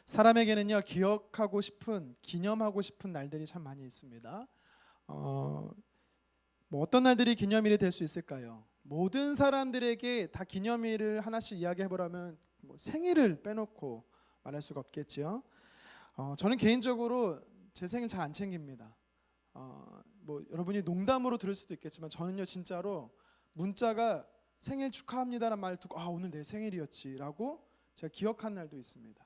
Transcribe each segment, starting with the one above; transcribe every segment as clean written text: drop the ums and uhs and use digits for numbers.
사람에게는요, 기억하고 싶은, 기념하고 싶은 날들이 참 많이 있습니다. 뭐 어떤 날들이 기념일이 될 수 있을까요? 모든 사람들에게 다 기념일을 하나씩 이야기해보라면 뭐 생일을 빼놓고 말할 수가 없겠죠. 저는 개인적으로 제 생일 잘 안 챙깁니다. 뭐 여러분이 농담으로 들을 수도 있겠지만 저는요 진짜로 문자가 생일 축하합니다라는 말을 듣고 오늘 내 생일이었지라고 제가 기억한 날도 있습니다.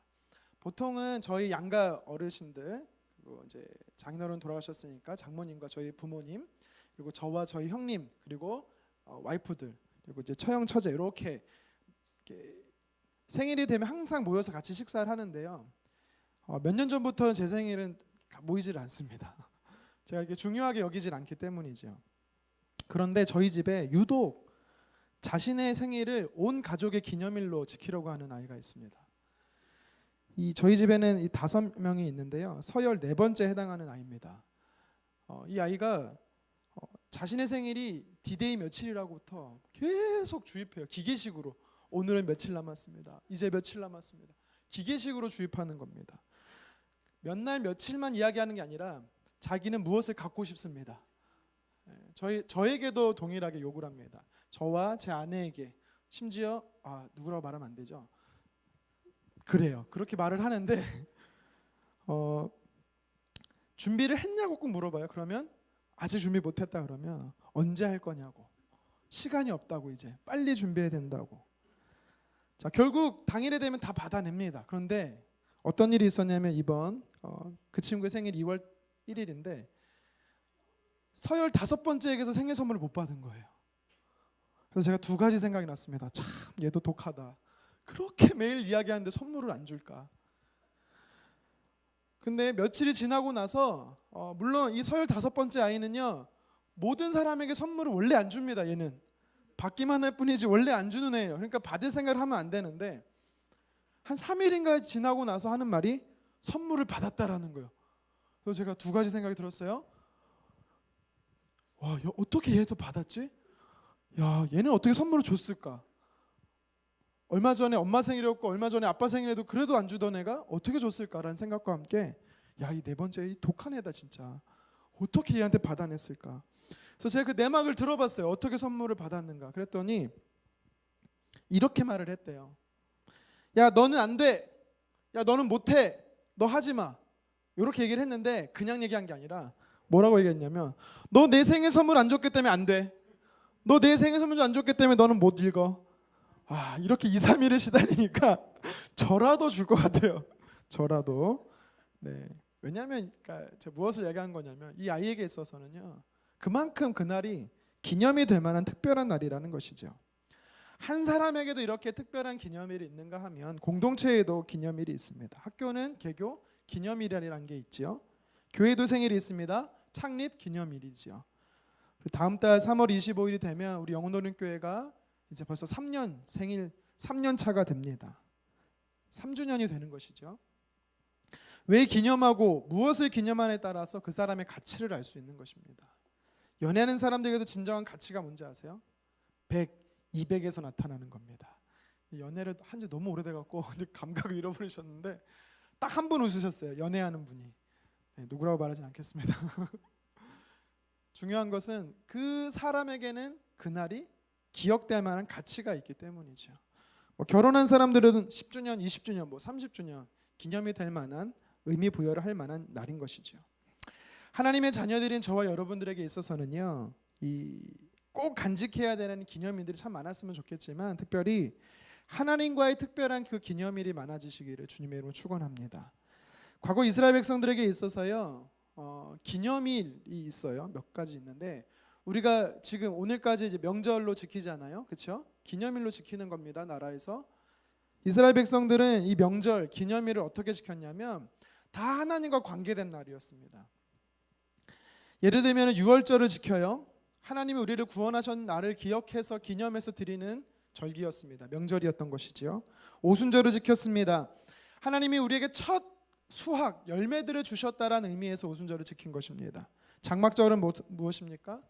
보통은 저희 양가 어르신들, 그리고 이제 장인어른 돌아가셨으니까 장모님과 저희 부모님, 그리고 저와 저희 형님, 그리고 와이프들, 그리고 이제 처형 처제 이렇게 생일이 되면 항상 모여서 같이 식사를 하는데요. 몇 년 전부터는 제 생일은 모이질 않습니다. 제가 이게 중요하게 여기질 않기 때문이죠. 그런데 저희 집에 유독 자신의 생일을 온 가족의 기념일로 지키려고 하는 아이가 있습니다. 저희 집에는 이 5명이 있는데요. 서열 4번째 해당하는 아이입니다. 이 아이가 자신의 생일이 디데이 며칠이라고부터 계속 주입해요. 기계식으로. 오늘은 며칠 남았습니다. 이제 며칠 남았습니다. 기계식으로 주입하는 겁니다. 몇 날 며칠만 이야기하는 게 아니라 자기는 무엇을 갖고 싶습니다. 저에게도 동일하게 요구를 합니다. 저와 제 아내에게, 심지어 누구라고 말하면 안 되죠. 그래요. 그렇게 말을 하는데 준비를 했냐고 꼭 물어봐요. 그러면 아직 준비 못했다 그러면 언제 할 거냐고, 시간이 없다고, 이제 빨리 준비해야 된다고. 자, 결국 당일에 되면 다 받아냅니다. 그런데 어떤 일이 있었냐면 이번 그 친구의 생일 2월 1일인데 서열 5번째에게서 생일 선물을 못 받은 거예요. 그래서 제가 2가지 생각이 났습니다. 참 얘도 독하다. 그렇게 매일 이야기하는데 선물을 안 줄까. 근데 며칠이 지나고 나서 물론 이 서열 5번째 아이는요 모든 사람에게 선물을 원래 안 줍니다. 얘는 받기만 할 뿐이지 원래 안 주는 애예요. 그러니까 받을 생각을 하면 안 되는데 한 3일인가 지나고 나서 하는 말이 선물을 받았다라는 거예요. 그래서 제가 2가지 생각이 들었어요. 와, 어떻게 얘도 받았지? 야, 얘는 어떻게 선물을 줬을까? 얼마 전에 엄마 생일이었고 얼마 전에 아빠 생일에도 그래도 안 주던 애가 어떻게 줬을까라는 생각과 함께 야, 이 4번째 이 독한 애다 진짜. 어떻게 얘한테 받아냈을까? 그래서 제가 그 내막을 들어봤어요. 어떻게 선물을 받았는가? 그랬더니 이렇게 말을 했대요. 야, 너는 안 돼. 야, 너는 못해. 너 하지 마. 이렇게 얘기를 했는데 그냥 얘기한 게 아니라 뭐라고 얘기했냐면 너 내 생일 선물 안 줬기 때문에 안 돼. 너 내 생일 선물 안 줬기 때문에 너는 못 읽어. 이렇게 2, 3일을 시달리니까 저라도 줄 것 같아요. 저라도. 네. 왜냐하면 제가 무엇을 얘기한 거냐면 이 아이에게 있어서는요 그만큼 그날이 기념이 될 만한 특별한 날이라는 것이죠. 한 사람에게도 이렇게 특별한 기념일이 있는가 하면 공동체에도 기념일이 있습니다. 학교는 개교 기념일이라는 게 있죠. 교회도 생일이 있습니다. 창립 기념일이지요. 다음 달 3월 25일이 되면 우리 영혼어린교회가 이제 벌써 3년 생일 3년 차가 됩니다. 3주년이 되는 것이죠. 왜 기념하고 무엇을 기념하냐에 따라서 그 사람의 가치를 알 수 있는 것입니다. 연애하는 사람들에게도 진정한 가치가 뭔지 아세요? 100, 200에서 나타나는 겁니다. 연애를 한 지 너무 오래돼갖고 감각을 잃어버리셨는데 딱 한 분 웃으셨어요. 연애하는 분이. 네, 누구라고 말하진 않겠습니다. 중요한 것은 그 사람에게는 그날이 기억될 만한 가치가 있기 때문이죠. 결혼한 사람들은 10주년, 20주년, 30주년 기념이 될 만한 의미 부여를 할 만한 날인 것이죠. 하나님의 자녀들인 저와 여러분들에게 있어서는요, 꼭 간직해야 되는 기념일들이 참 많았으면 좋겠지만 특별히 하나님과의 특별한 그 기념일이 많아지시기를 주님의 이름으로 축원합니다. 과거 이스라엘 백성들에게 있어서요 기념일이 있어요. 몇 가지 있는데 우리가 지금 오늘까지 이제 명절로 지키잖아요. 그렇죠? 기념일로 지키는 겁니다. 나라에서. 이스라엘 백성들은 이 명절 기념일을 어떻게 지켰냐면 다 하나님과 관계된 날이었습니다. 예를 들면 유월절을 지켜요. 하나님이 우리를 구원하신 날을 기억해서 기념해서 드리는 절기였습니다. 명절이었던 것이지요. 오순절을 지켰습니다. 하나님이 우리에게 첫 수확 열매들을 주셨다라는 의미에서 오순절을 지킨 것입니다. 장막절은 무엇입니까?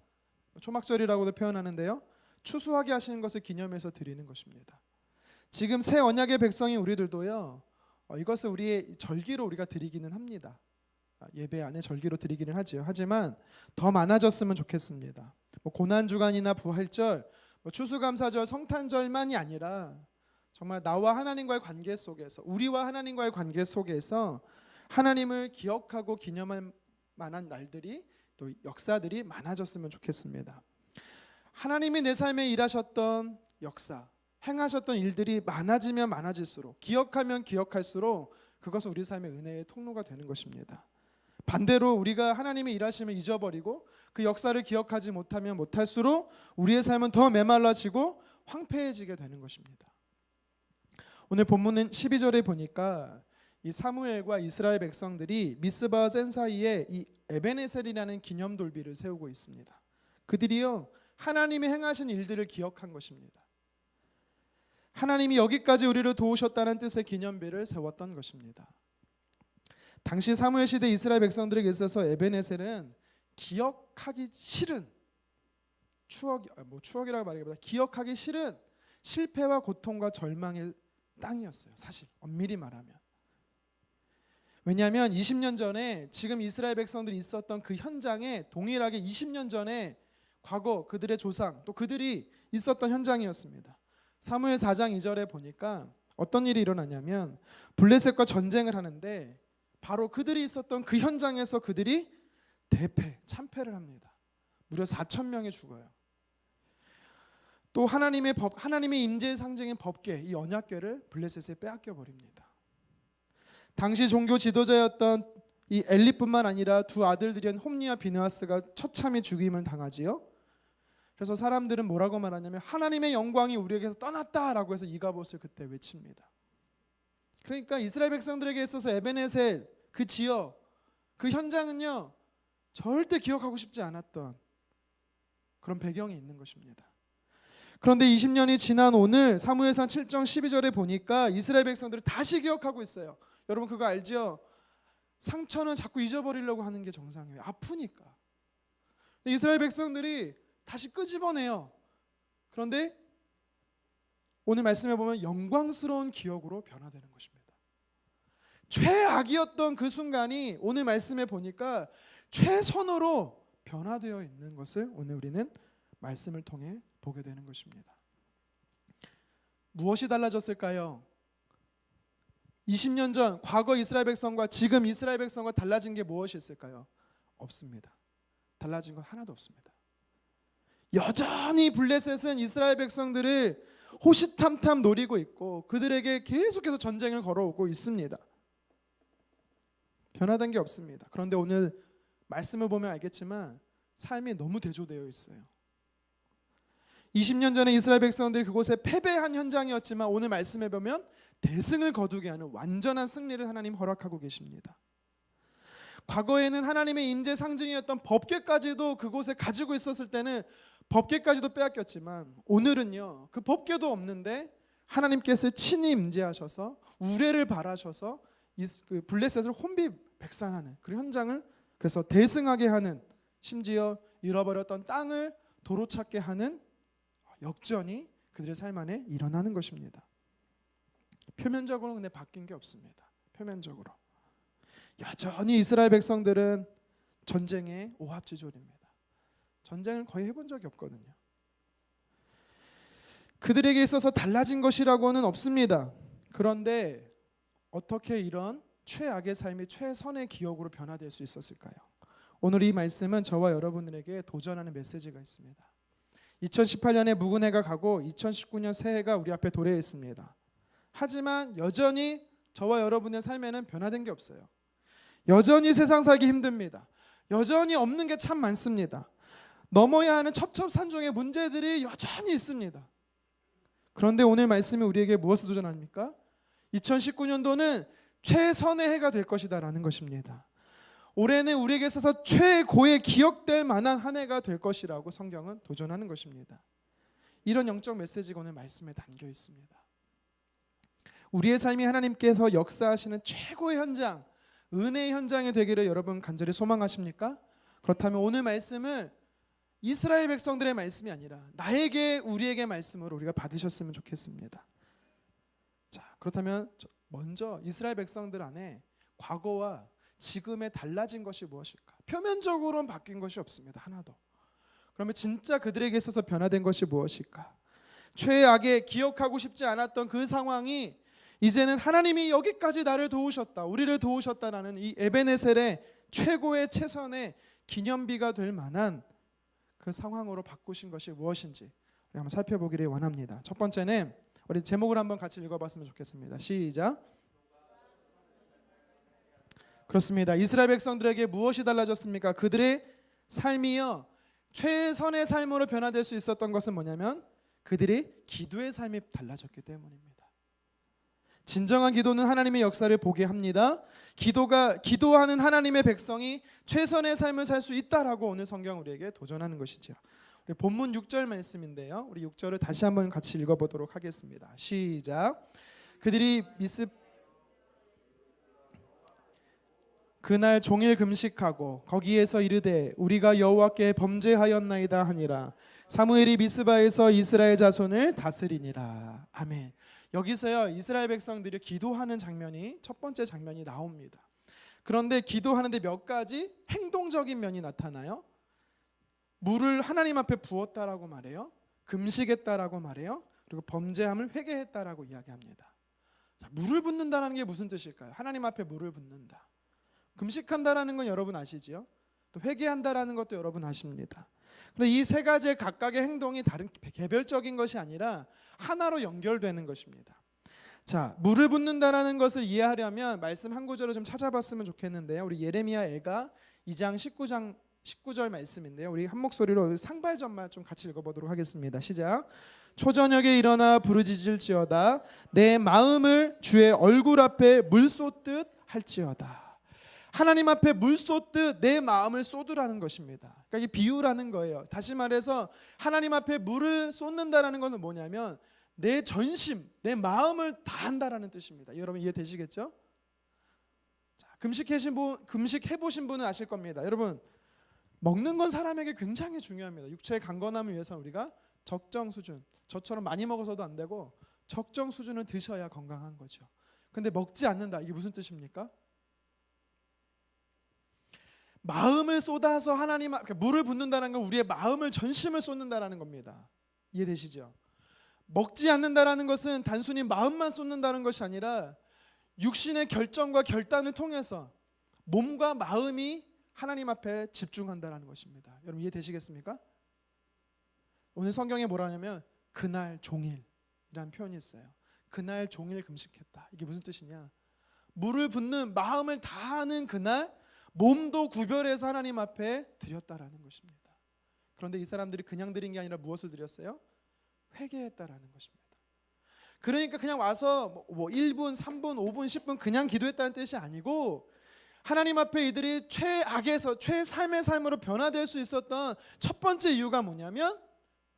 초막절이라고도 표현하는데요. 추수하게 하시는 것을 기념해서 드리는 것입니다. 지금 새 언약의 백성인 우리들도요 이것을 우리의 절기로 우리가 드리기는 합니다. 예배 안에 절기로 드리기는 하지요. 하지만 더 많아졌으면 좋겠습니다. 고난주간이나 부활절, 추수감사절, 성탄절만이 아니라 정말 나와 하나님과의 관계 속에서, 우리와 하나님과의 관계 속에서 하나님을 기억하고 기념할 만한 날들이, 또 역사들이 많아졌으면 좋겠습니다. 하나님이 내 삶에 일하셨던 역사, 행하셨던 일들이 많아지면 많아질수록, 기억하면 기억할수록 그것은 우리 삶의 은혜의 통로가 되는 것입니다. 반대로 우리가 하나님의 일하심을 잊어버리고 그 역사를 기억하지 못하면 못할수록 우리의 삶은 더 메말라지고 황폐해지게 되는 것입니다. 오늘 본문은 12절에 보니까 이 사무엘과 이스라엘 백성들이 미스바와 센 사이에 이 에베네셀이라는 기념 돌비를 세우고 있습니다. 그들이요, 하나님이 행하신 일들을 기억한 것입니다. 하나님이 여기까지 우리를 도우셨다는 뜻의 기념비를 세웠던 것입니다. 당시 사무엘 시대 이스라엘 백성들에게 있어서 에베네셀은 기억하기 싫은 추억이라고 말하기보다 기억하기 싫은 실패와 고통과 절망의 땅이었어요. 사실 엄밀히 말하면. 왜냐하면 20년 전에 지금 이스라엘 백성들이 있었던 그 현장에 동일하게 20년 전에 과거 그들의 조상, 또 그들이 있었던 현장이었습니다. 사무엘 4장 2절에 보니까 어떤 일이 일어나냐면 블레셋과 전쟁을 하는데 바로 그들이 있었던 그 현장에서 그들이 참패를 합니다. 무려 4천 명이 죽어요. 또 하나님의 임재의 상징인 법궤, 이 언약궤를 블레셋에 빼앗겨 버립니다. 당시 종교 지도자였던 이 엘리뿐만 아니라 두 아들들인 홈니와 비느하스가 처참히 죽임을 당하지요. 그래서 사람들은 뭐라고 말하냐면 하나님의 영광이 우리에게서 떠났다라고 해서 이 갑옷을 그때 외칩니다. 그러니까 이스라엘 백성들에게 있어서 에베네셀 그 지역, 그 현장은요 절대 기억하고 싶지 않았던 그런 배경이 있는 것입니다. 그런데 20년이 지난 오늘 사무엘상 7장 12절에 보니까 이스라엘 백성들이 다시 기억하고 있어요. 여러분 그거 알죠? 상처는 자꾸 잊어버리려고 하는 게 정상이에요. 아프니까. 이스라엘 백성들이 다시 끄집어내요. 그런데 오늘 말씀해 보면 영광스러운 기억으로 변화되는 것입니다. 최악이었던 그 순간이 오늘 말씀해 보니까 최선으로 변화되어 있는 것을 오늘 우리는 말씀을 통해 보게 되는 것입니다. 무엇이 달라졌을까요? 20년 전 과거 이스라엘 백성과 지금 이스라엘 백성과 달라진 게 무엇이 있을까요? 없습니다. 달라진 건 하나도 없습니다. 여전히 블레셋은 이스라엘 백성들을 호시탐탐 노리고 있고 그들에게 계속해서 전쟁을 걸어오고 있습니다. 변화된 게 없습니다. 그런데 오늘 말씀을 보면 알겠지만 삶이 너무 대조되어 있어요. 20년 전에 이스라엘 백성들이 그곳에 패배한 현장이었지만 오늘 말씀해 보면 대승을 거두게 하는 완전한 승리를 하나님 허락하고 계십니다. 과거에는 하나님의 임재 상징이었던 법궤까지도 그곳에 가지고 있었을 때는 법궤까지도 빼앗겼지만 오늘은요 그 법궤도 없는데 하나님께서 친히 임재하셔서 우레를 발하셔서 그 블레셋을 혼비백산하는 그 현장을 그래서 대승하게 하는, 심지어 잃어버렸던 땅을 도로 찾게 하는 역전이 그들의 삶 안에 일어나는 것입니다. 표면적으로는 근데 바뀐 게 없습니다. 표면적으로 여전히 이스라엘 백성들은 전쟁의 오합지졸입니다. 전쟁을 거의 해본 적이 없거든요. 그들에게 있어서 달라진 것이라고는 없습니다. 그런데 어떻게 이런 최악의 삶이 최선의 기억으로 변화될 수 있었을까요? 오늘 이 말씀은 저와 여러분들에게 도전하는 메시지가 있습니다. 2018년에 묵은 해가 가고 2019년 새해가 우리 앞에 도래해 있습니다. 하지만 여전히 저와 여러분의 삶에는 변화된 게 없어요. 여전히 세상 살기 힘듭니다. 여전히 없는 게 참 많습니다. 넘어야 하는 첩첩산중의 문제들이 여전히 있습니다. 그런데 오늘 말씀이 우리에게 무엇을 도전합니까? 2019년도는 최선의 해가 될 것이다 라는 것입니다. 올해는 우리에게 있어서 최고의 기억될 만한 한 해가 될 것이라고 성경은 도전하는 것입니다. 이런 영적 메시지가 오늘 말씀에 담겨 있습니다. 우리의 삶이 하나님께서 역사하시는 최고의 현장, 은혜의 현장이 되기를 여러분 간절히 소망하십니까? 그렇다면 오늘 말씀을 이스라엘 백성들의 말씀이 아니라 나에게, 우리에게 말씀으로 우리가 받으셨으면 좋겠습니다. 자, 그렇다면 먼저 이스라엘 백성들 안에 과거와 지금에 달라진 것이 무엇일까? 표면적으로는 바뀐 것이 없습니다. 하나도. 그러면 진짜 그들에게 있어서 변화된 것이 무엇일까? 최악의 기억하고 싶지 않았던 그 상황이 이제는 하나님이 여기까지 나를 도우셨다, 우리를 도우셨다라는 이 에베네셀의 최고의 최선의 기념비가 될 만한 그 상황으로 바꾸신 것이 무엇인지 우리 한번 살펴보기를 원합니다. 첫 번째는 우리 제목을 한번 같이 읽어봤으면 좋겠습니다. 시작. 그렇습니다. 이스라엘 백성들에게 무엇이 달라졌습니까? 그들의 삶이요, 최선의 삶으로 변화될 수 있었던 것은 뭐냐면 그들의 기도의 삶이 달라졌기 때문입니다. 진정한 기도는 하나님의 역사를 보게 합니다. 기도하는 하나님의 백성이 최선의 삶을 살 수 있다라고 오늘 성경 우리에게 도전하는 것이죠. 우리 본문 6절 말씀인데요. 우리 6절을 다시 한번 같이 읽어보도록 하겠습니다. 시작. 그들이 그날 종일 금식하고 거기에서 이르되 우리가 여호와께 범죄하였나이다 하니라. 사무엘이 미스바에서 이스라엘 자손을 다스리니라. 아멘. 여기서요, 이스라엘 백성들이 기도하는 장면이 첫 번째 장면이 나옵니다. 그런데 기도하는데 몇 가지 행동적인 면이 나타나요. 물을 하나님 앞에 부었다라고 말해요. 금식했다라고 말해요. 그리고 범죄함을 회개했다라고 이야기합니다. 자, 물을 붓는다는 게 무슨 뜻일까요? 하나님 앞에 물을 붓는다. 금식한다라는 건 여러분 아시지요? 또 회개한다라는 것도 여러분 아십니다. 그런데 이 세 가지의 각각의 행동이 다른 개별적인 것이 아니라 하나로 연결되는 것입니다. 자, 물을 붓는다라는 것을 이해하려면 말씀 한 구절을 좀 찾아봤으면 좋겠는데요. 우리 예레미야 애가 2장 19절 말씀인데요. 우리 한 목소리로 상발전만 좀 같이 읽어보도록 하겠습니다. 시작. 초저녁에 일어나 부르짖을지어다 내 마음을 주의 얼굴 앞에 물 쏟듯 할지어다. 하나님 앞에 물 쏟듯 내 마음을 쏟으라는 것입니다. 그러니까 이게 비유라는 거예요. 다시 말해서 하나님 앞에 물을 쏟는다라는 것은 뭐냐면 내 전심, 내 마음을 다한다라는 뜻입니다. 여러분 이해되시겠죠? 자, 금식해보신 분은 아실 겁니다. 여러분 먹는 건 사람에게 굉장히 중요합니다. 육체의 강건함을 위해서 우리가 적정 수준, 저처럼 많이 먹어서도 안 되고 적정 수준을 드셔야 건강한 거죠. 근데 먹지 않는다, 이게 무슨 뜻입니까? 마음을 쏟아서 하나님 앞에 물을 붓는다는 건 우리의 마음을 전심을 쏟는다라는 겁니다. 이해되시죠? 먹지 않는다라는 것은 단순히 마음만 쏟는다는 것이 아니라 육신의 결정과 결단을 통해서 몸과 마음이 하나님 앞에 집중한다라는 것입니다. 여러분 이해되시겠습니까? 오늘 성경에 뭐라 하냐면 그날 종일이라는 표현이 있어요. 그날 종일 금식했다. 이게 무슨 뜻이냐? 물을 붓는 마음을 다하는 그날 몸도 구별해서 하나님 앞에 드렸다라는 것입니다. 그런데 이 사람들이 그냥 드린 게 아니라 무엇을 드렸어요? 회개했다라는 것입니다. 그러니까 그냥 와서 뭐 1분, 3분, 5분, 10분 그냥 기도했다는 뜻이 아니고 하나님 앞에 이들이 최악에서 최삶의 삶으로 변화될 수 있었던 첫 번째 이유가 뭐냐면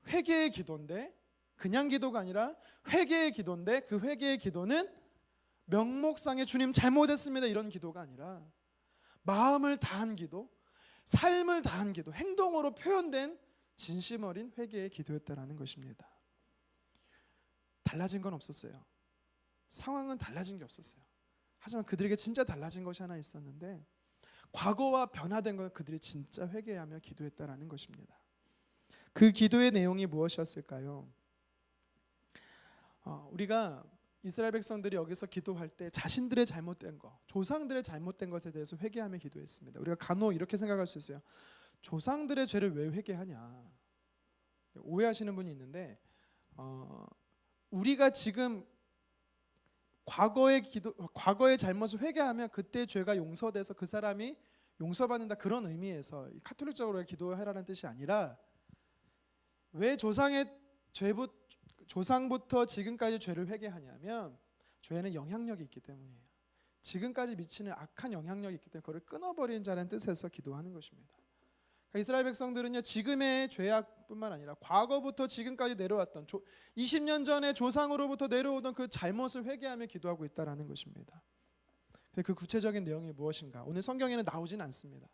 회개의 기도인데, 그냥 기도가 아니라 회개의 기도인데, 그 회개의 기도는 명목상의 주님 잘못했습니다 이런 기도가 아니라 마음을 다한 기도, 삶을 다한 기도, 행동으로 표현된 진심 어린 회개의 기도였다라는 것입니다. 달라진 건 없었어요. 상황은 달라진 게 없었어요. 하지만 그들에게 진짜 달라진 것이 하나 있었는데 과거와 변화된 건 그들이 진짜 회개하며 기도했다라는 것입니다. 그 기도의 내용이 무엇이었을까요? 우리가 이스라엘 백성들이 여기서 기도할 때 자신들의 잘못된 것, 조상들의 잘못된 것에 대해서 회개하며 기도했습니다. 우리가 간혹 이렇게 생각할 수 있어요. 조상들의 죄를 왜 회개하냐? 오해하시는 분이 있는데 우리가 지금 과거의 잘못을 회개하면 그때 죄가 용서돼서 그 사람이 용서받는다, 그런 의미에서 카톨릭적으로 기도하라는 뜻이 아니라 왜 조상부터 지금까지 죄를 회개하냐면 죄는 영향력이 있기 때문이에요. 지금까지 미치는 악한 영향력이 있기 때문에 그걸 끊어버리는 자라는 뜻에서 기도하는 것입니다. 그러니까 이스라엘 백성들은요, 지금의 죄악뿐만 아니라 과거부터 지금까지 내려왔던 20년 전에 조상으로부터 내려오던 그 잘못을 회개하며 기도하고 있다라는 것입니다. 근데 그 구체적인 내용이 무엇인가? 오늘 성경에는 나오진 않습니다.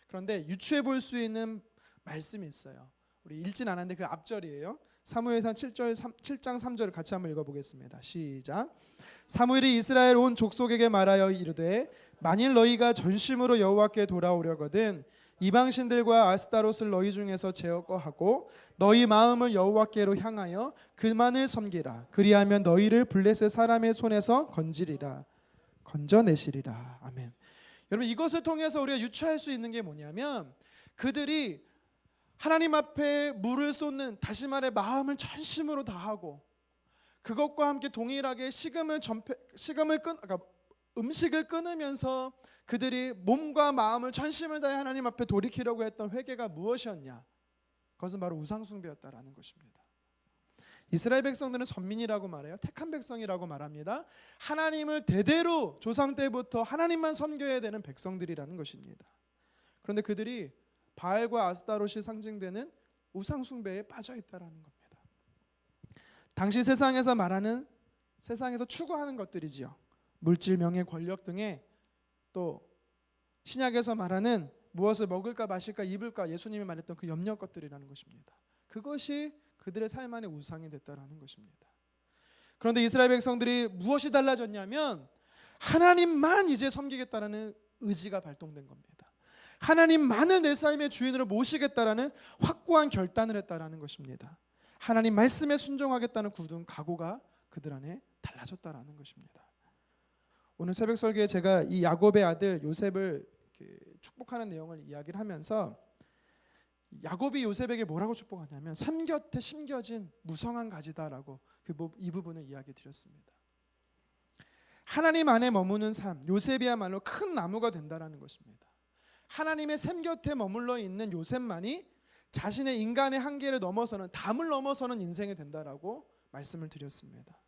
그런데 유추해 볼 수 있는 말씀이 있어요. 우리 읽진 않았는데 그 앞절이에요. 사무엘상 7장 3절을 같이 한번 읽어보겠습니다. 시작. 사무엘이 이스라엘 온 족속에게 말하여 이르되 만일 너희가 전심으로 여호와께 돌아오려거든 이방신들과 아스타롯을 너희 중에서 제거하고 너희 마음을 여호와께로 향하여 그만을 섬기라. 그리하면 너희를 블레셋 사람의 손에서 건져내시리라. 아멘. 여러분, 이것을 통해서 우리가 유추할 수 있는 게 뭐냐면 그들이 하나님 앞에 물을 쏟는, 다시 말해 마음을 전심으로 다하고 그것과 함께 동일하게 음식을 끊으면서 그들이 몸과 마음을 전심을 다해 하나님 앞에 돌이키려고 했던 회개가 무엇이었냐? 그것은 바로 우상숭배였다라는 것입니다. 이스라엘 백성들은 선민이라고 말해요. 택한 백성이라고 말합니다. 하나님을 대대로 조상 때부터 하나님만 섬겨야 되는 백성들이라는 것입니다. 그런데 그들이 바알과 아스타롯이 상징되는 우상숭배에 빠져 있다라는 겁니다. 당시 세상에서 추구하는 것들이지요. 물질, 명예, 권력 등의, 또 신약에서 말하는 무엇을 먹을까 마실까 입을까 예수님이 말했던 그 염려 것들이라는 것입니다. 그것이 그들의 삶 안에 우상이 됐다라는 것입니다. 그런데 이스라엘 백성들이 무엇이 달라졌냐면 하나님만 이제 섬기겠다라는 의지가 발동된 겁니다. 하나님만을 내 삶의 주인으로 모시겠다라는 확고한 결단을 했다라는 것입니다. 하나님 말씀에 순종하겠다는 굳은 각오가 그들 안에 달라졌다라는 것입니다. 오늘 새벽 설교에 제가 이 야곱의 아들 요셉을 축복하는 내용을 이야기를 하면서 야곱이 요셉에게 뭐라고 축복하냐면 삶 곁에 심겨진 무성한 가지다라고 이 부분을 이야기 드렸습니다. 하나님 안에 머무는 삶, 요셉이야말로 큰 나무가 된다라는 것입니다. 하나님의 샘 곁에 머물러 있는 요셉만이 자신의 인간의 한계를 넘어서는, 담을 넘어서는 인생이 된다라고 말씀을 드렸습니다.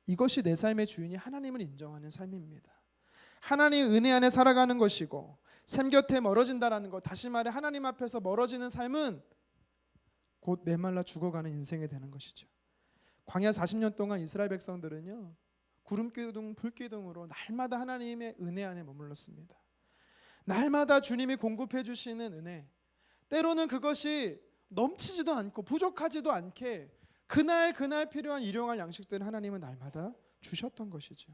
이것이 내 삶의 주인이 하나님을 인정하는 삶입니다. 하나님의 은혜 안에 살아가는 것이고 샘 곁에 멀어진다라는 것, 다시 말해 하나님 앞에서 멀어지는 삶은 곧 메말라 죽어가는 인생이 되는 것이죠. 광야 40년 동안 이스라엘 백성들은요, 구름기둥 불기둥으로 날마다 하나님의 은혜 안에 머물렀습니다. 날마다 주님이 공급해 주시는 은혜, 때로는 그것이 넘치지도 않고 부족하지도 않게 그날 필요한 일용할 양식들을 하나님은 날마다 주셨던 것이죠.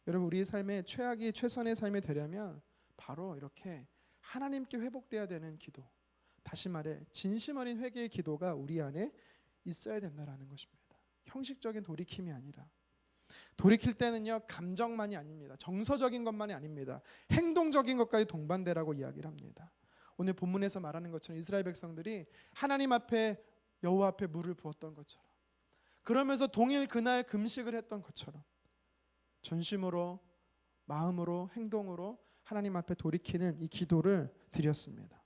여러분, 우리의 삶에 최악이 최선의 삶이 되려면 바로 이렇게 하나님께 회복돼야 되는 기도, 다시 말해 진심 어린 회개의 기도가 우리 안에 있어야 된다라는 것입니다. 형식적인 돌이킴이 아니라, 돌이킬 때는요 감정만이 아닙니다. 정서적인 것만이 아닙니다. 행동적인 것까지 동반되라고 이야기를 합니다. 오늘 본문에서 말하는 것처럼 이스라엘 백성들이 하나님 앞에, 여호와 앞에 물을 부었던 것처럼, 그러면서 동일 그날 금식을 했던 것처럼 전심으로, 마음으로, 행동으로 하나님 앞에 돌이키는 이 기도를 드렸습니다.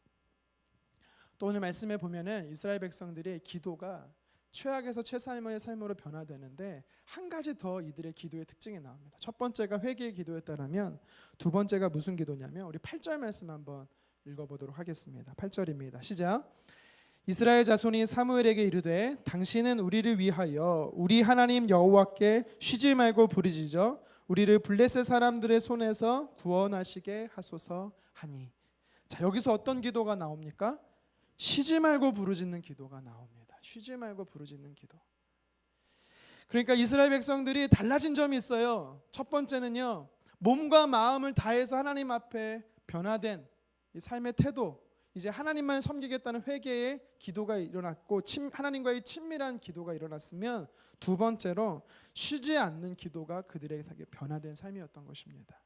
또 오늘 말씀에 보면은 이스라엘 백성들의 기도가 최악에서 최상의 삶으로 변화되는데 한 가지 더 이들의 기도의 특징이 나옵니다. 첫 번째가 회개의 기도였다면 두 번째가 무슨 기도냐면 우리 8절 말씀 한번 읽어보도록 하겠습니다. 8절입니다. 시작. 이스라엘 자손이 사무엘에게 이르되 당신은 우리를 위하여 우리 하나님 여호와께 쉬지 말고 부르짖어 우리를 블레셋 사람들의 손에서 구원하시게 하소서 하니. 자, 여기서 어떤 기도가 나옵니까? 쉬지 말고 부르짖는 기도가 나옵니다. 쉬지 말고 부르짖는 기도. 그러니까 이스라엘 백성들이 달라진 점이 있어요. 첫 번째는요, 몸과 마음을 다해서 하나님 앞에 변화된 이 삶의 태도, 이제 하나님만 섬기겠다는 회개의 기도가 일어났고 하나님과의 친밀한 기도가 일어났으면, 두 번째로 쉬지 않는 기도가 그들에게 변화된 삶이었던 것입니다.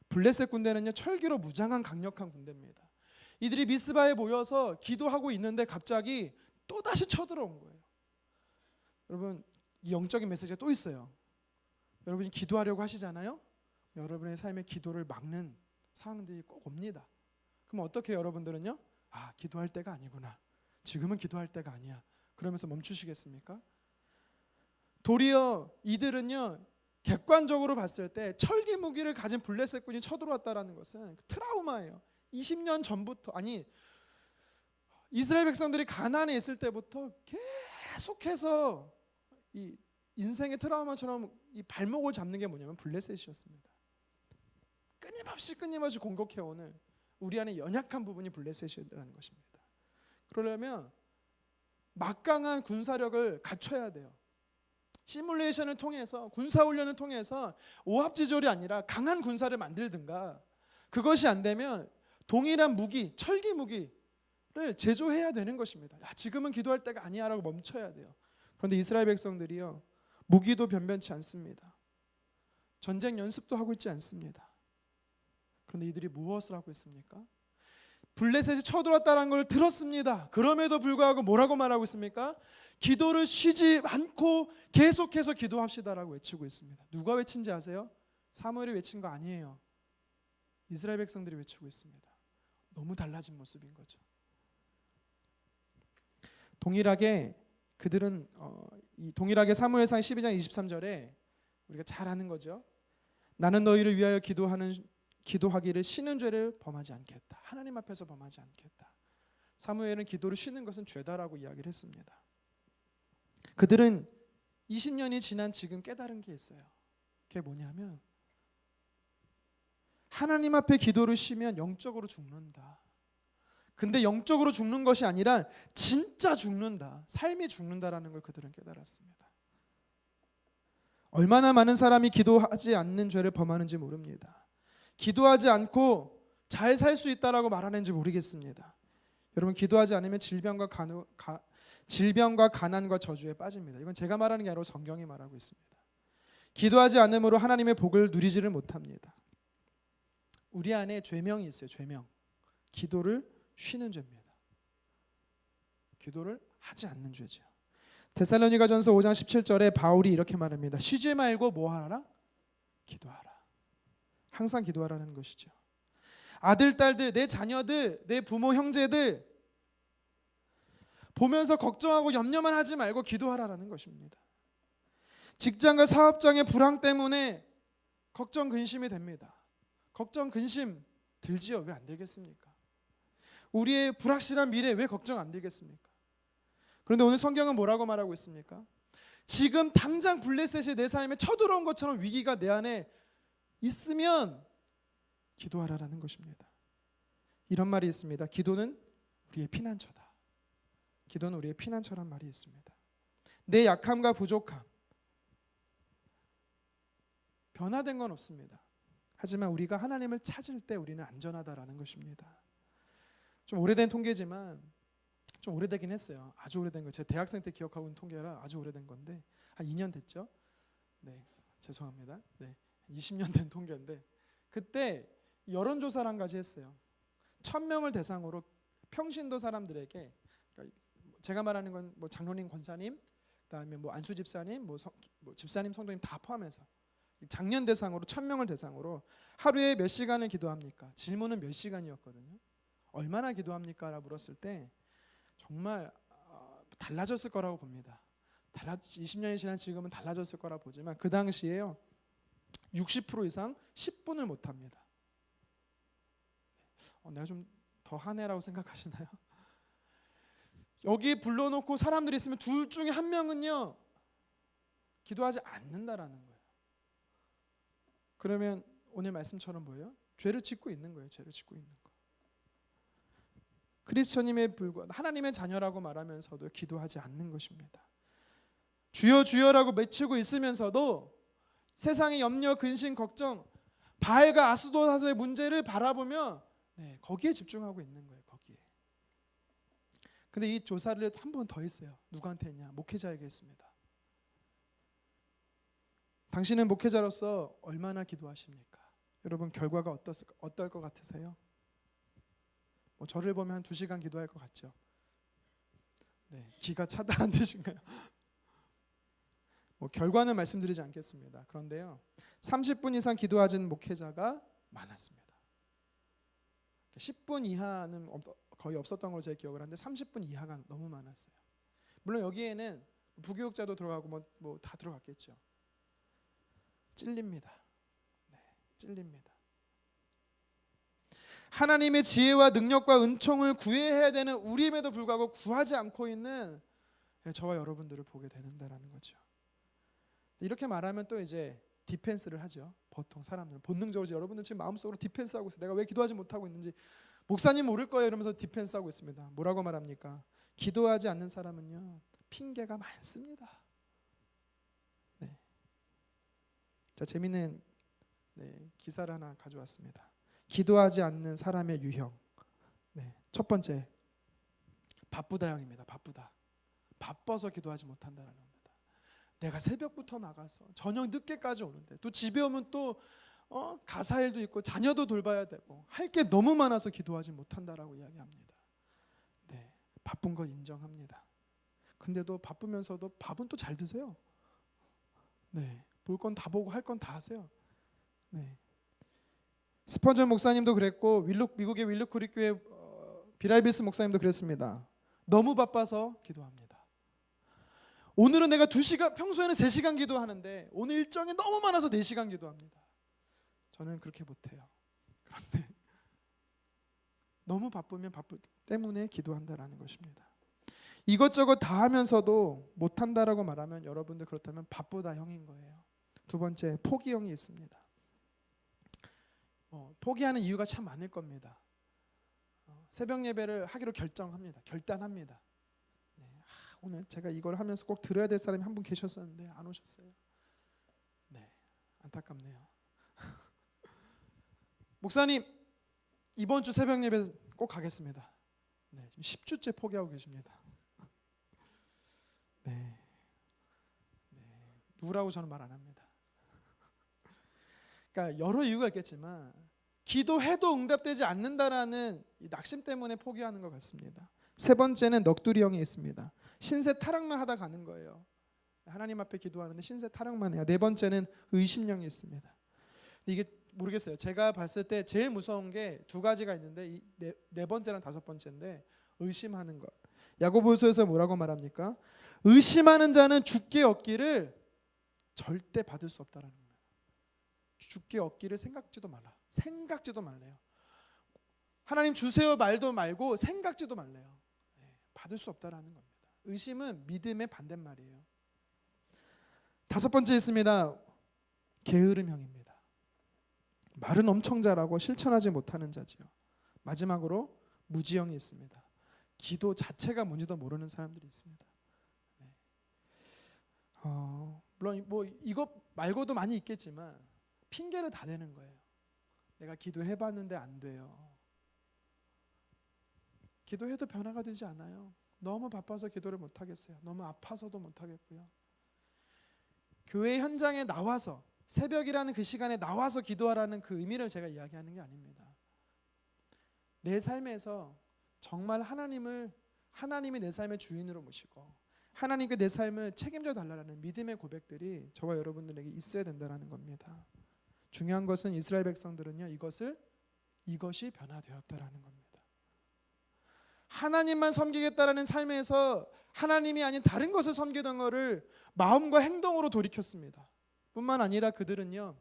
블레셋 군대는요 철기로 무장한 강력한 군대입니다. 이들이 미스바에 모여서 기도하고 있는데 갑자기 또다시 쳐들어온 거예요. 여러분, 이 영적인 메시지가 또 있어요. 여러분이 기도하려고 하시잖아요. 여러분의 삶의 기도를 막는 상황들이 꼭 옵니다. 그럼 어떻게 여러분들은요? 아, 기도할 때가 아니구나. 지금은 기도할 때가 아니야. 그러면서 멈추시겠습니까? 도리어 이들은요, 객관적으로 봤을 때 철기 무기를 가진 블레셋군이 쳐들어왔다는 것은 트라우마예요. 20년 전부터, 아니 이스라엘 백성들이 가나안에 있을 때부터 계속해서 이 인생의 트라우마처럼 이 발목을 잡는 게 뭐냐면 블레셋이었습니다. 끊임없이 공격해오는 우리 안에 연약한 부분이 블레셋이라는 것입니다. 그러려면 막강한 군사력을 갖춰야 돼요. 시뮬레이션을 통해서, 군사훈련을 통해서 오합지졸이 아니라 강한 군사를 만들든가, 그것이 안 되면 동일한 무기, 철기 무기를 제조해야 되는 것입니다. 지금은 기도할 때가 아니야 라고 멈춰야 돼요. 그런데 이스라엘 백성들이요, 무기도 변변치 않습니다. 전쟁 연습도 하고 있지 않습니다. 그런데 이들이 무엇을 하고 있습니까? 블레셋이 쳐들어왔다는 걸 들었습니다. 그럼에도 불구하고 뭐라고 말하고 있습니까? 기도를 쉬지 않고 계속해서 기도합시다라고 외치고 있습니다. 누가 외친지 아세요? 사무엘이 외친 거 아니에요. 이스라엘 백성들이 외치고 있습니다. 너무 달라진 모습인 거죠. 동일하게 그들은 동일하게 사무엘상 12장 23절에 우리가 잘 아는 거죠. 나는 너희를 위하여 기도하기를 쉬는 죄를 범하지 않겠다. 하나님 앞에서 범하지 않겠다. 사무엘은 기도를 쉬는 것은 죄다라고 이야기를 했습니다. 그들은 20년이 지난 지금 깨달은 게 있어요. 그게 뭐냐면 하나님 앞에 기도를 쉬면 영적으로 죽는다. 근데 영적으로 죽는 것이 아니라 진짜 죽는다. 삶이 죽는다라는 걸 그들은 깨달았습니다. 얼마나 많은 사람이 기도하지 않는 죄를 범하는지 모릅니다. 기도하지 않고 잘 살 수 있다라고 말하는지 모르겠습니다. 여러분, 기도하지 않으면 질병과 가난과 저주에 빠집니다. 이건 제가 말하는 게 아니라 성경이 말하고 있습니다. 기도하지 않음으로 하나님의 복을 누리지를 못합니다. 우리 안에 죄명이 있어요. 죄명. 기도를 쉬는 죄입니다. 기도를 하지 않는 죄죠. 데살로니가전서 5장 17절에 바울이 이렇게 말합니다. 쉬지 말고 뭐 하라? 기도하라. 항상 기도하라는 것이죠. 아들, 딸들, 내 자녀들, 내 부모, 형제들 보면서 걱정하고 염려만 하지 말고 기도하라는 것입니다. 직장과 사업장의 불황 때문에 걱정, 근심이 됩니다. 걱정, 근심 들지요? 왜 안 들겠습니까? 우리의 불확실한 미래 왜 걱정 안 들겠습니까? 그런데 오늘 성경은 뭐라고 말하고 있습니까? 지금 당장 블레셋이 내 삶에 쳐들어온 것처럼 위기가 내 안에 있으면 기도하라는 것입니다. 이런 말이 있습니다. 기도는 우리의 피난처다. 기도는 우리의 피난처란 말이 있습니다. 내 약함과 부족함, 변화된 건 없습니다. 하지만 우리가 하나님을 찾을 때 우리는 안전하다라는 것입니다. 좀 오래된 통계지만 좀 오래되긴 했어요. 아주 오래된 거. 제가 대학생 때 기억하고 있는 통계라 아주 오래된 건데 한 2년 됐죠? 네, 죄송합니다. 네, 20년 된 통계인데 그때 여론조사를 한 가지 했어요. 1000명을 대상으로 평신도 사람들에게, 그러니까 제가 말하는 건 뭐 장로님, 권사님, 그다음에 뭐 안수 집사님, 뭐 집사님, 성도님 다 포함해서 작년 대상으로 1000명을 대상으로 하루에 몇 시간을 기도합니까? 질문은 몇 시간이었거든요. 얼마나 기도합니까? 라고 물었을 때 정말 달라졌을 거라고 봅니다. 20년이 지난 지금은 달라졌을 거라고 보지만 그 당시에요 60% 이상 10분을 못합니다. 내가 좀 더 하네라고 생각하시나요? 여기 불러놓고 사람들이 있으면 둘 중에 한 명은요 기도하지 않는다라는 거예요. 그러면 오늘 말씀처럼 뭐예요? 죄를 짓고 있는 거예요. 죄를 짓고 있는 거. 크리스천임에 불구하고 하나님의 자녀라고 말하면서도 기도하지 않는 것입니다. 주여 주여라고 외치고 있으면서도 세상의 염려, 근심, 걱정, 바알과 아스도라의 문제를 바라보며 거기에 집중하고 있는 거예요. 거기에. 근데 이 조사를 한 번 더 했어요. 누구한테 했냐? 목회자에게 했습니다. 당신은 목회자로서 얼마나 기도하십니까? 여러분 결과가 어떨 것 같으세요? 뭐 저를 보면 한 2시간 기도할 것 같죠? 네, 기가 차다는 뜻인가요? 뭐 결과는 말씀드리지 않겠습니다. 그런데요, 30분 이상 기도하는 목회자가 많았습니다. 10분 이하는 거의 없었던 걸로 제가 기억을 하는데 30분 이하가 너무 많았어요. 물론 여기에는 부교육자도 들어가고 뭐 다 들어갔겠죠. 찔립니다. 네, 찔립니다. 하나님의 지혜와 능력과 은총을 구해야 되는 우리임에도 불구하고 구하지 않고 있는 저와 여러분들을 보게 되는다라는 거죠. 이렇게 말하면 또 이제 디펜스를 하죠. 보통 사람들은 본능적으로 여러분들 지금 마음속으로 디펜스하고 있어요. 내가 왜 기도하지 못하고 있는지 목사님 모를 거예요 이러면서 디펜스하고 있습니다. 뭐라고 말합니까? 기도하지 않는 사람은요, 핑계가 많습니다. 네. 자, 재미있는 기사를 하나 가져왔습니다. 기도하지 않는 사람의 유형. 첫 번째, 바쁘다형입니다. 바빠서 기도하지 못한다라는 겁니다. 내가 새벽부터 나가서 저녁 늦게까지 오는데 또 집에 오면 또 가사일도 있고 자녀도 돌봐야 되고 할 게 너무 많아서 기도하지 못한다라고 이야기합니다. 바쁜 거 인정합니다. 근데도 바쁘면서도 밥은 또 잘 드세요. 볼 건 다 보고 할 건 다 하세요. 스퍼전 목사님도 그랬고 미국의 윌룩 크릭 교회 비라이비스 목사님도 그랬습니다. 너무 바빠서 기도합니다. 오늘은 내가 2시간, 평소에는 3시간 기도하는데 오늘 일정이 너무 많아서 4시간 기도합니다. 저는 그렇게 못해요. 그런데 너무 바쁘면 바쁠 때문에 기도한다라는 것입니다. 이것저것 다 하면서도 못한다라고 말하면 여러분들 그렇다면 바쁘다 형인 거예요. 두 번째, 포기형이 있습니다. 포기하는 이유가 참 많을 겁니다. 새벽 예배를 하기로 결단합니다. 오늘 제가 이걸 하면서 꼭 들어야 될 사람이 한 분 계셨었는데 안 오셨어요. 안타깝네요. 목사님, 이번 주 새벽 예배 꼭 가겠습니다. 지금 10주째 포기하고 계십니다. 누구라고 저는 말 안 합니다. 그러니까 여러 이유가 있겠지만 기도해도 응답되지 않는다라는 이 낙심 때문에 포기하는 것 같습니다. 세 번째는 넋두리형이 있습니다. 신세 타락만 하다 가는 거예요. 하나님 앞에 기도하는데 신세 타락만 해요. 네 번째는 의심형이 있습니다. 이게 모르겠어요. 제가 봤을 때 제일 무서운 게 2가지가 있는데 이 네 번째랑 5번째인데 의심하는 것. 야고보서에서 뭐라고 말합니까? 의심하는 자는 주께 얻기를 절대 받을 수 없다라는 거예요. 주께 얻기를 생각지도 말래요. 하나님 주세요 말도 말고 생각지도 말래요. 받을 수 없다라는 겁니다. 의심은 믿음의 반대말이에요. 5번째 있습니다. 게으름형입니다. 말은 엄청 잘하고 실천하지 못하는 자지요. 마지막으로 무지형이 있습니다. 기도 자체가 뭔지도 모르는 사람들이 있습니다. 물론 뭐 이것 말고도 많이 있겠지만 핑계를 다 대는 거예요. 내가 기도해봤는데 안 돼요. 기도해도 변화가 되지 않아요. 너무 바빠서 기도를 못하겠어요. 너무 아파서도 못하겠고요. 교회 현장에 나와서 새벽이라는 그 시간에 나와서 기도하라는 그 의미를 제가 이야기하는 게 아닙니다. 내 삶에서 정말 하나님이 내 삶의 주인으로 모시고 하나님께 내 삶을 책임져 달라는 믿음의 고백들이 저와 여러분들에게 있어야 된다는 겁니다. 중요한 것은 이스라엘 백성들은요, 이것이 변화되었다라는 겁니다. 하나님만 섬기겠다라는 삶에서 하나님이 아닌 다른 것을 섬기던 것을 마음과 행동으로 돌이켰습니다. 뿐만 아니라 그들은요,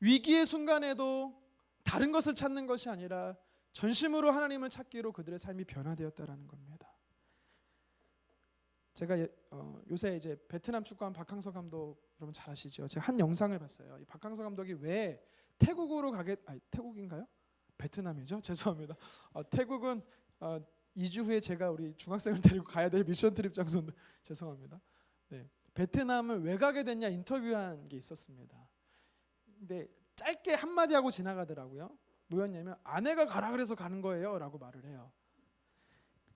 위기의 순간에도 다른 것을 찾는 것이 아니라 전심으로 하나님을 찾기로 그들의 삶이 변화되었다라는 겁니다. 제가 요새 이제 베트남 축구한 박항서 감독 여러분 잘 아시죠? 제가 한 영상을 봤어요. 이 박항서 감독이 왜 태국으로 태국인가요? 베트남이죠? 죄송합니다. 태국은 2주 후에 제가 우리 중학생을 데리고 가야 될 미션 트립 장소인데 죄송합니다. 베트남을 왜 가게 됐냐 인터뷰한 게 있었습니다. 근데 짧게 한마디 하고 지나가더라고요. 뭐였냐면 아내가 가라 그래서 가는 거예요라고 말을 해요.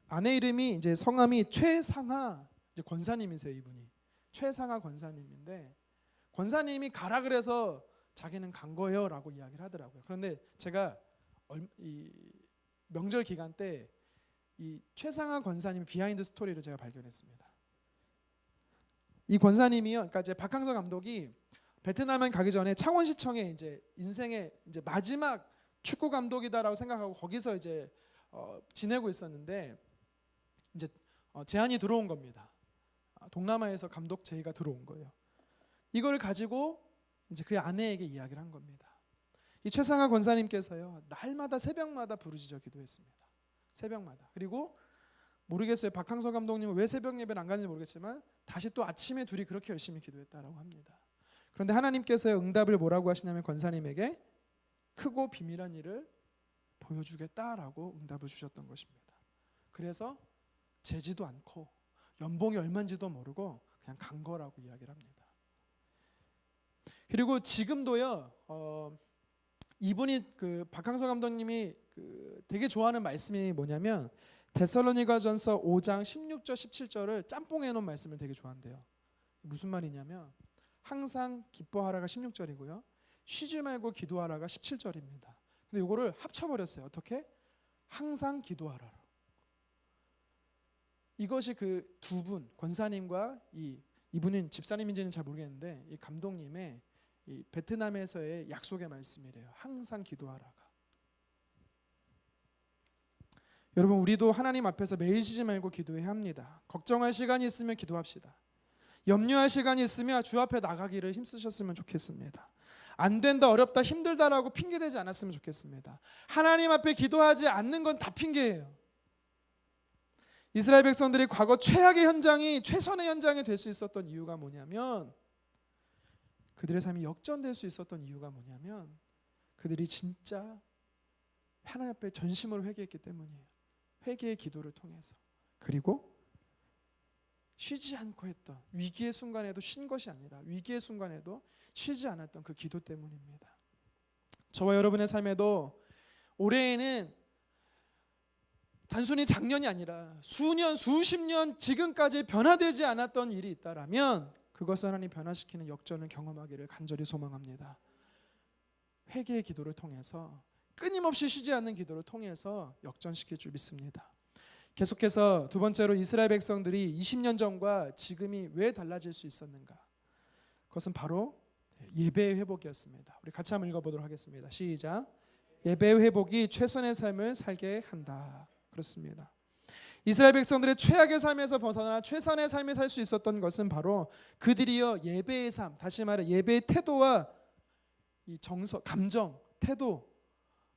아내 이름이 이제 성함이 최상하 이제 권사님이세요. 이분이 최상하 권사님인데 권사님이 가라 그래서 자기는 간 거예요라고 이야기를 하더라고요. 그런데 제가 이 명절 기간 때 이 최상하 권사님 비하인드 스토리를 제가 발견했습니다. 이 권사님이요, 그러니까 이제 박항서 감독이 베트남에 가기 전에 창원시청에 이제 인생의 이제 마지막 축구 감독이다라고 생각하고 거기서 이제 지내고 있었는데 이제 제안이 들어온 겁니다. 동남아에서 감독 제의가 들어온 거예요. 이걸 가지고 이제 그 아내에게 이야기를 한 겁니다. 이 최상하 권사님께서요, 날마다 새벽마다 부르짖어 기도했습니다. 새벽마다. 그리고 모르겠어요. 박항서 감독님은 왜 새벽 예배를 안 가는지 모르겠지만 다시 또 아침에 둘이 그렇게 열심히 기도했다라고 합니다. 그런데 하나님께서 응답을 뭐라고 하시냐면 권사님에게 크고 비밀한 일을 보여주겠다라고 응답을 주셨던 것입니다. 그래서 재지도 않고 연봉이 얼마인지도 모르고 그냥 간 거라고 이야기를 합니다. 그리고 지금도요. 이분이 그 박항서 감독님이 되게 좋아하는 말씀이 뭐냐면 데살로니가전서 5장 16절 17절을 짬뽕해 놓은 말씀을 되게 좋아한대요. 무슨 말이냐면 항상 기뻐하라가 16절이고요. 쉬지 말고 기도하라가 17절입니다. 근데 이거를 합쳐버렸어요. 어떻게? 항상 기도하라. 이것이 그 두 분 권사님과 이분은 집사님인지는 잘 모르겠는데 이 감독님의 이 베트남에서의 약속의 말씀이래요. 항상 기도하라가. 여러분 우리도 하나님 앞에서 매일 쉬지 말고 기도해야 합니다. 걱정할 시간이 있으면 기도합시다. 염려할 시간이 있으면 주 앞에 나가기를 힘쓰셨으면 좋겠습니다. 안 된다, 어렵다, 힘들다라고 핑계대지 않았으면 좋겠습니다. 하나님 앞에 기도하지 않는 건 다 핑계예요. 이스라엘 백성들이 과거 최악의 현장이 최선의 현장이 될 수 있었던 이유가 뭐냐면 그들의 삶이 역전될 수 있었던 이유가 뭐냐면 그들이 진짜 하나님 앞에 전심으로 회개했기 때문이에요. 회개의 기도를 통해서. 그리고 쉬지 않고 했던 위기의 순간에도 쉰 것이 아니라 위기의 순간에도 쉬지 않았던 그 기도 때문입니다. 저와 여러분의 삶에도 올해에는 단순히 작년이 아니라 수년, 수십 년 지금까지 변화되지 않았던 일이 있다라면 그것을 하나님 변화시키는 역전을 경험하기를 간절히 소망합니다. 회개의 기도를 통해서 끊임없이 쉬지 않는 기도를 통해서 역전시킬 줄 믿습니다. 계속해서 두 번째로 이스라엘 백성들이 20년 전과 지금이 왜 달라질 수 있었는가? 그것은 바로 예배의 회복이었습니다. 우리 같이 한번 읽어보도록 하겠습니다. 시작. 예배의 회복이 최선의 삶을 살게 한다. 그렇습니다. 이스라엘 백성들의 최악의 삶에서 벗어나 최선의 삶을 살 수 있었던 것은 바로 그들이요 예배의 삶, 다시 말해 예배의 태도와 이 정서, 감정, 태도,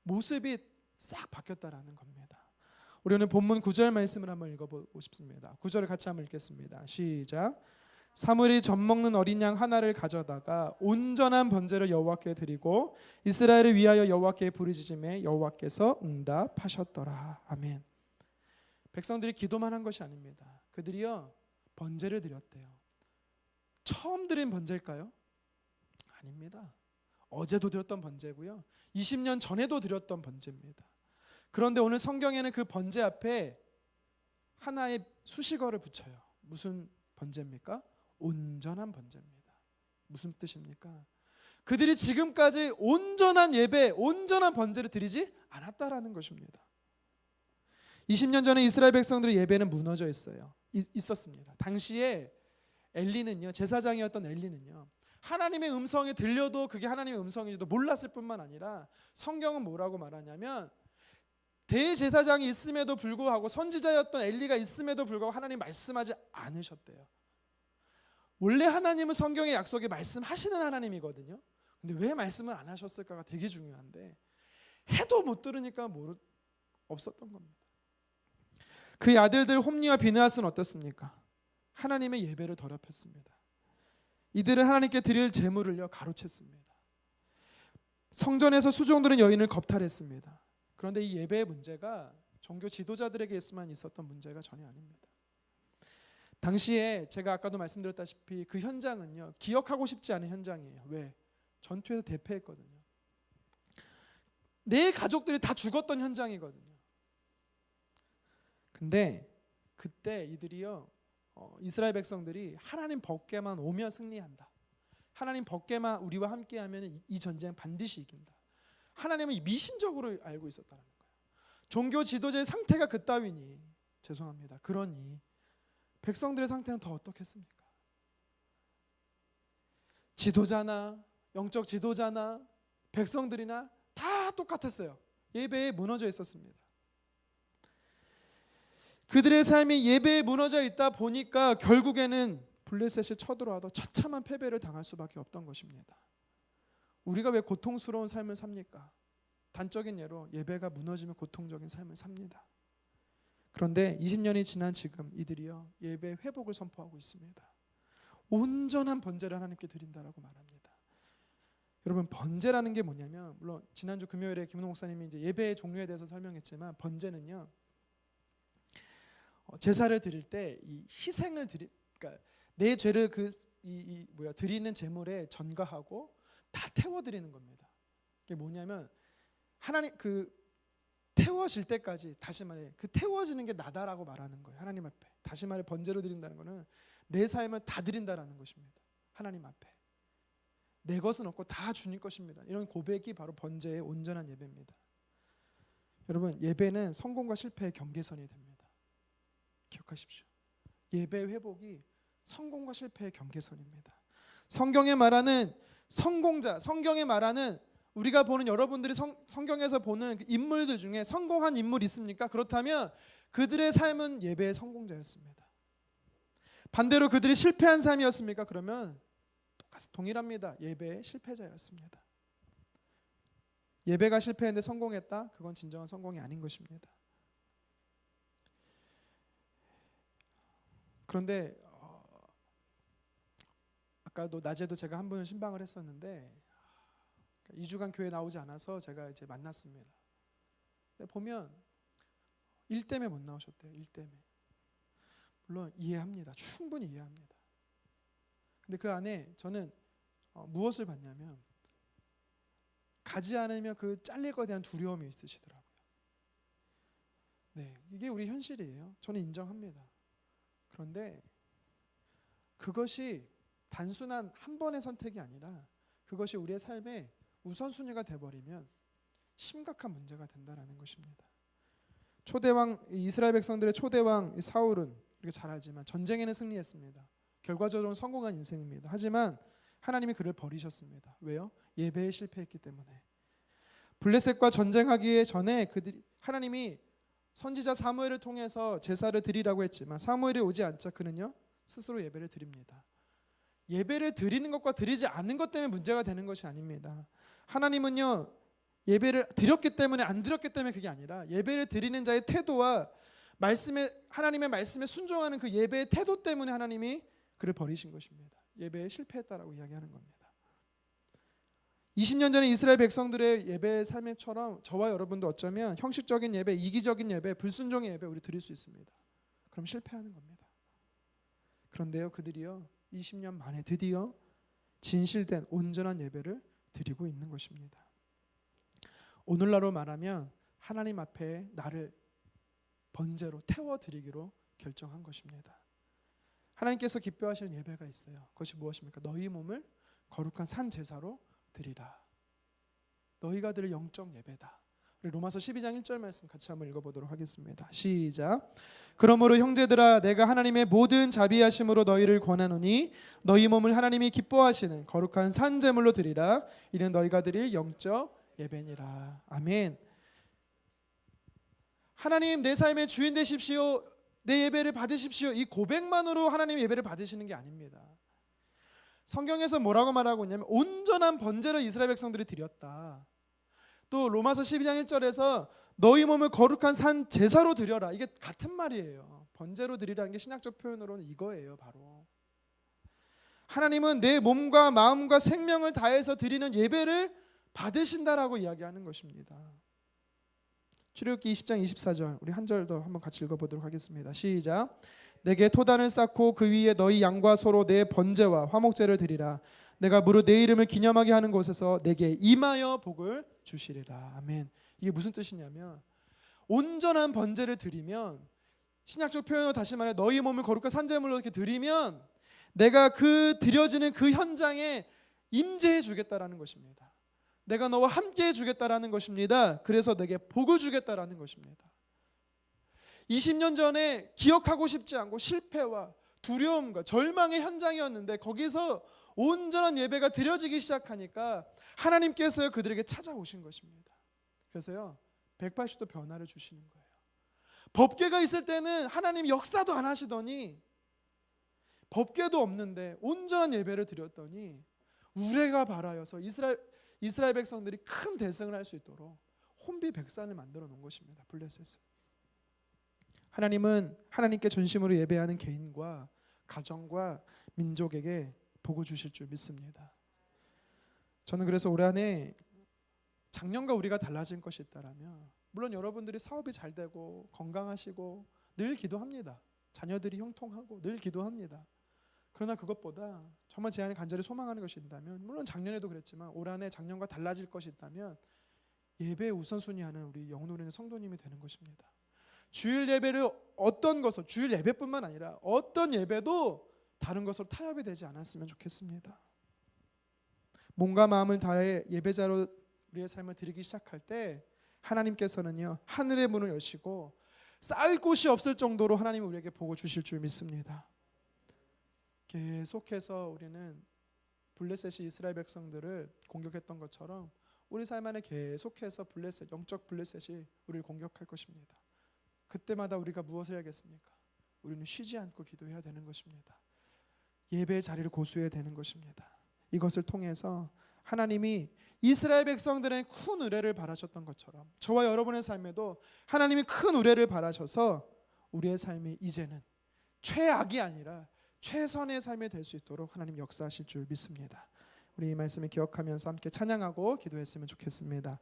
모습이 싹 바뀌었다라는 겁니다. 우리 오늘 본문 9절 말씀을 한번 읽어보고 싶습니다. 9절을 같이 한번 읽겠습니다. 시작. 사무엘이 젖먹는 어린 양 하나를 가져다가 온전한 번제를 여호와께 드리고 이스라엘을 위하여 여호와께 부르짖음에 여호와께서 응답하셨더라. 아멘. 백성들이 기도만 한 것이 아닙니다. 그들이요 번제를 드렸대요. 처음 드린 번제일까요? 아닙니다. 어제도 드렸던 번제고요. 20년 전에도 드렸던 번제입니다. 그런데 오늘 성경에는 그 번제 앞에 하나의 수식어를 붙여요. 무슨 번제입니까? 온전한 번제입니다. 무슨 뜻입니까? 그들이 지금까지 온전한 예배, 온전한 번제를 드리지 않았다라는 것입니다. 20년 전에 이스라엘 백성들의 예배는 무너져 있었습니다. 당시에 엘리는요, 제사장이었던 엘리는요, 하나님의 음성이 들려도 그게 하나님의 음성인지도 몰랐을 뿐만 아니라 성경은 뭐라고 말하냐면 대제사장이 있음에도 불구하고 선지자였던 엘리가 있음에도 불구하고 하나님 말씀하지 않으셨대요. 원래 하나님은 성경의 약속에 말씀하시는 하나님이거든요. 근데 왜 말씀을 안 하셨을까가 되게 중요한데 해도 못 들으니까 없었던 겁니다. 그의 아들들 홈리와 비느하스는 어떻습니까? 하나님의 예배를 더럽혔습니다. 이들은 하나님께 드릴 제물을요 가로챘습니다. 성전에서 수종드는 여인을 겁탈했습니다. 그런데 이 예배의 문제가 종교 지도자들에게만 있었던 문제가 전혀 아닙니다. 당시에 제가 아까도 말씀드렸다시피 그 현장은요 기억하고 싶지 않은 현장이에요. 왜? 전투에서 대패했거든요. 내 가족들이 다 죽었던 현장이거든요. 근데 그때 이들이요 이스라엘 백성들이 하나님 법궤만 오면 승리한다. 하나님 법궤만 우리와 함께하면 이 전쟁 반드시 이긴다. 하나님은 미신적으로 알고 있었다는 거예요. 종교 지도자의 상태가 그따위니 죄송합니다. 그러니 백성들의 상태는 더 어떻겠습니까? 지도자나 영적 지도자나 백성들이나 다 똑같았어요. 예배에 무너져 있었습니다. 그들의 삶이 예배에 무너져 있다 보니까 결국에는 블레셋이 쳐들어와도 처참한 패배를 당할 수밖에 없던 것입니다. 우리가 왜 고통스러운 삶을 삽니까? 단적인 예로 예배가 무너지면 고통적인 삶을 삽니다. 그런데 20년이 지난 지금 이들이요 예배 회복을 선포하고 있습니다. 온전한 번제를 하나님께 드린다라고 말합니다. 여러분 번제라는 게 뭐냐면 물론 지난주 금요일에 김은호 목사님이 이제 예배의 종류에 대해서 설명했지만 번제는요 제사를 드릴 때 이 희생을 그러니까 내 죄를 드리는 제물에 전가하고 다 태워 드리는 겁니다. 이게 뭐냐면 하나님 태워질 때까지, 다시 말해 그 태워지는 게 나다라고 말하는 거예요. 하나님 앞에. 다시 말해 번제로 드린다는 거는 내 삶을 다 드린다라는 것입니다. 하나님 앞에. 내 것은 없고 다 주님 것입니다. 이런 고백이 바로 번제의 온전한 예배입니다. 여러분, 예배는 성공과 실패의 경계선이 됩니다. 기억하십시오. 예배 회복이 성공과 실패의 경계선입니다. 성경에 말하는 성공자, 성경에 말하는 우리가 보는, 여러분들이 성경에서 보는 그 인물들 중에 성공한 인물이 있습니까? 그렇다면 그들의 삶은 예배의 성공자였습니다. 반대로 그들이 실패한 삶이었습니까? 그러면 동일합니다. 예배의 실패자였습니다. 예배가 실패했는데 성공했다? 그건 진정한 성공이 아닌 것입니다. 그런데 아까도 낮에도 제가 한 분을 신방을 했었는데 2주간 교회 나오지 않아서 제가 이제 만났습니다. 근데 보면 일 때문에 못 나오셨대요. 일 때문에. 물론 이해합니다. 충분히 이해합니다. 근데 그 안에 저는 무엇을 봤냐면, 가지 않으면 그 잘릴 것에 대한 두려움이 있으시더라고요. 네, 이게 우리 현실이에요. 저는 인정합니다. 그런데 그것이 단순한 한 번의 선택이 아니라 그것이 우리의 삶의 우선순위가 돼버리면 심각한 문제가 된다는 것입니다. 초대왕, 이스라엘 백성들의 초대왕 사울은 우리가 잘 알지만 전쟁에는 승리했습니다. 결과적으로 성공한 인생입니다. 하지만 하나님이 그를 버리셨습니다. 왜요? 예배에 실패했기 때문에. 블레셋과 전쟁하기 전에 하나님이 선지자 사무엘을 통해서 제사를 드리라고 했지만 사무엘이 오지 않자 그는요 스스로 예배를 드립니다. 예배를 드리는 것과 드리지 않는 것 때문에 문제가 되는 것이 아닙니다. 하나님은요 예배를 드렸기 때문에 안 드렸기 때문에 그게 아니라 예배를 드리는 자의 태도와 하나님의 말씀에 순종하는 그 예배의 태도 때문에 하나님이 그를 버리신 것입니다. 예배에 실패했다라고 이야기하는 겁니다. 20년 전에 이스라엘 백성들의 예배 삶처럼 저와 여러분도 어쩌면 형식적인 예배, 이기적인 예배, 불순종의 예배 우리 드릴 수 있습니다. 그럼 실패하는 겁니다. 그런데요, 그들이요 20년 만에 드디어 진실된 온전한 예배를 드리고 있는 것입니다. 오늘날로 말하면 하나님 앞에 나를 번제로 태워드리기로 결정한 것입니다. 하나님께서 기뻐하시는 예배가 있어요. 그것이 무엇입니까? 너희 몸을 거룩한 산 제사로 드리라. 너희가 드릴 영적 예배다. 우리 로마서 12장 1절 말씀 같이 한번 읽어보도록 하겠습니다. 시작. 그러므로 형제들아, 내가 하나님의 모든 자비하심으로 너희를 권하노니 너희 몸을 하나님이 기뻐하시는 거룩한 산 제물로 드리라. 이는 너희가 드릴 영적 예배니라. 아멘. 하나님, 내 삶의 주인 되십시오. 내 예배를 받으십시오. 이 고백만으로 하나님 예배를 받으시는 게 아닙니다. 성경에서 뭐라고 말하고 있냐면 온전한 번제를 이스라엘 백성들이 드렸다. 또 로마서 12장 1절에서 너희 몸을 거룩한 산 제사로 드려라. 이게 같은 말이에요. 번제로 드리라는 게 신약적 표현으로는 이거예요. 바로 하나님은 내 몸과 마음과 생명을 다해서 드리는 예배를 받으신다라고 이야기하는 것입니다. 출애굽기 20장 24절 우리 한 절 더 한번 같이 읽어보도록 하겠습니다. 시작. 내게 토단을 쌓고 그 위에 너희 양과 소로 내 번제와 화목제를 드리라. 내가 무릇 내 이름을 기념하게 하는 곳에서 내게 임하여 복을 주시리라. 아멘. 이게 무슨 뜻이냐면 온전한 번제를 드리면, 신약적 표현으로 다시 말해 너희 몸을 거룩한 산제물로 이렇게 드리면 내가 그 드려지는 그 현장에 임재해 주겠다라는 것입니다. 내가 너와 함께 해주겠다라는 것입니다. 그래서 내게 복을 주겠다라는 것입니다. 20년 전에 기억하고 싶지 않고 실패와 두려움과 절망의 현장이었는데 거기서 온전한 예배가 드려지기 시작하니까 하나님께서요 그들에게 찾아오신 것입니다. 그래서요 180도 변화를 주시는 거예요. 법궤가 있을 때는 하나님이 역사도 안 하시더니, 법궤도 없는데 온전한 예배를 드렸더니 우레가 발하여서 이스라엘 백성들이 큰 대승을 할 수 있도록 혼비백산을 만들어 놓은 것입니다. 블레셋을. 하나님은 하나님께 전심으로 예배하는 개인과 가정과 민족에게 복을 주실 줄 믿습니다. 저는 그래서 올 한해 작년과 우리가 달라진 것이 있다라면, 물론 여러분들이 사업이 잘 되고 건강하시고 늘 기도합니다. 자녀들이 형통하고 늘 기도합니다. 그러나 그것보다 정말 제 안에 간절히 소망하는 것이 있다면, 물론 작년에도 그랬지만 올 한해 작년과 달라질 것이 있다면 예배 우선순위하는 우리 영노리는 성도님이 되는 것입니다. 주일 예배를 어떤 것을, 주일 예배뿐만 아니라 어떤 예배도 다른 것으로 타협이 되지 않았으면 좋겠습니다. 몸과 마음을 다해 예배자로 우리의 삶을 드리기 시작할 때 하나님께서는요, 하늘의 문을 여시고 쌓을 곳이 없을 정도로 하나님이 우리에게 복을 주실 줄 믿습니다. 계속해서 우리는 블레셋이 이스라엘 백성들을 공격했던 것처럼 우리 삶 안에 계속해서 블레셋, 영적 블레셋이 우리를 공격할 것입니다. 그때마다 우리가 무엇을 해야겠습니까? 우리는 쉬지 않고 기도해야 되는 것입니다. 예배의 자리를 고수해야 되는 것입니다. 이것을 통해서 하나님이 이스라엘 백성들의 큰 의뢰를 바라셨던 것처럼 저와 여러분의 삶에도 하나님이 큰 의뢰를 바라셔서 우리의 삶이 이제는 최악이 아니라 최선의 삶이 될 수 있도록 하나님 역사하실 줄 믿습니다. 우리 이 말씀을 기억하면서 함께 찬양하고 기도했으면 좋겠습니다.